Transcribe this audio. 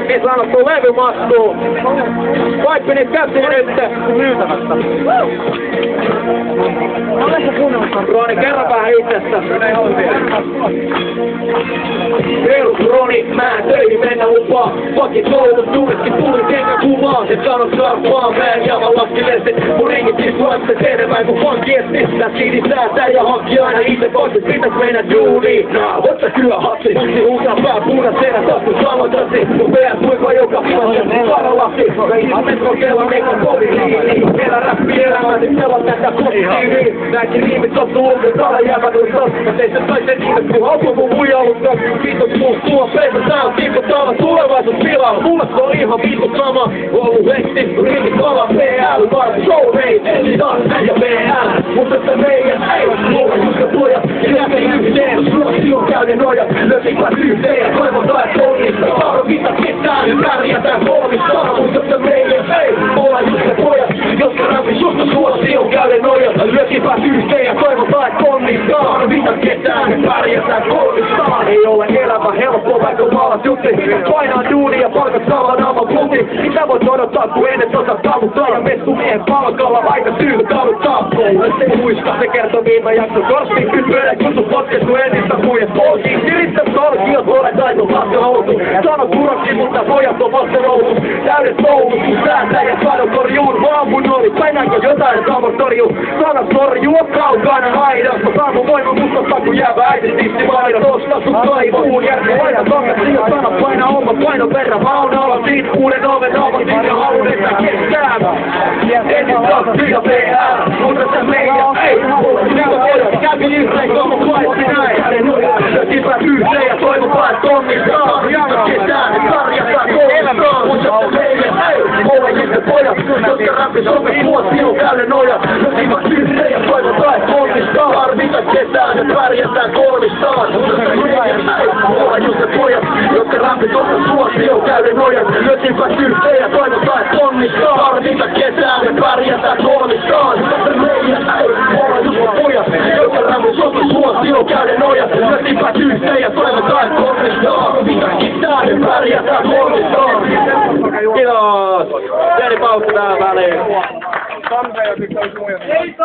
Niin sanottu levymastuu. Vaippi niitä käsiä nyt. Myytävästä. Oletko kuunnellut? Roni, kerro vähän itsestä. Roni, mä töihin mennä lupaa. Vakit soudut, duunetkin tuli kengä kuvaa. Et sanot sarpaa, mä en jäävä laskilesti. Mun ringit istuatte enemmän kuin pankietti. Tää siidi säätää ja hankki aina itse pois. Pitäis mennä duuniin. Otta kyllä hatsi. Niin uusaa pää punaisena tasku samotasi. Mun pää puikua joka viimassa paralasi. Metro kela mekon koviliini. Elä räppi elämää, sit sellat tätä kotiiviin. Näinkin riimit sottu ulkoon, täällä jäävät oli tossa. Tein sen toisen nimet, kun hauko mun muija ollut tossa. Kiitos muut tuo peitä, tää on tiputtava tulevaisuus pilalla. Mulle se on ihan vittu sama. Ollut hekti, riimit kova PL. Varma show mate, eli taas ja PL. Mutta se meidän ei, mulla just pojat. Ja läpi yhteen, Ruotsi on käyden noja. Löysipäät yhteen ja toivotaan, että onnistaa. Tarvita ketään, pärjätään kolmistaan. Mutta se meidän ei, mulla just pojat. Jotka rämpis just Ruotsi on käyden noja. Löysipäät yhteen ja toivotaan, että onnistaa. Tarvita ketään, pärjätään kolmistaan. Ei ole elämä helppo, vaikka maalat jutti. Painaa duunia ja palkat saavan aaman puti. Mitä voit odottaa, kun ennen osaa taavuttaa? Ja messumiehen palkalla aika syy taavut taappuun. Et muista, se kertoo viime jakso korsti. Pyörä kutsu potkestu entistä muijet polkiin. Siristä sorkiot, ole taito vasta houtu. Sano kuroksi, mutta pojat on vasta nousu. Täydet toulut, kun säätää ja sano korjuun. Vaamun oli, painaanko jotain, saavon torjuu. Sana sorjuu, kaukana aidasta. Saamu voima mustasta, kun jäävä äiti tissi maida. Tosta sun kaivuun, järki paina takaisin. Ja sana paina oma paino verran. Maun ala siitä, uuden oven aavan. Minä haluun, että kestää. Ensin taas siitä PR, mutta se meidän ei. Sinä voidaan kävi irrein, koko paitsi näin. Löysipäät yhteen ja toivotaan, että onnistaan. Ja ketään, sarjataan kolmistaan. Mutta se meidän ei. Ole just pojat, jotka rämpis ovi Ruotsi on käyden noja. Löysipäät yhteen ja toivotaan, että onnistaan. Tarvita ketään ja pärjätään kolmistaan. Mutta se meidän ei. Ole just pojat, jotka rämpis ovi Ruotsi on käyden noja. Löysipäät yhteen ja toivotaan, että onnistaan. Tarvita ketään ja pärjätään kolmistaan. Mutta se meidän ei. Ole just pojat, jotka rämpis ovi Ruotsi on käyden noja. Löysipäät yhteen ja toivotaan, että onnistaan. Tarvita ketään ja pärjätään kolmistaan. Kiitos! Pieni paukku tähän väliin. Ei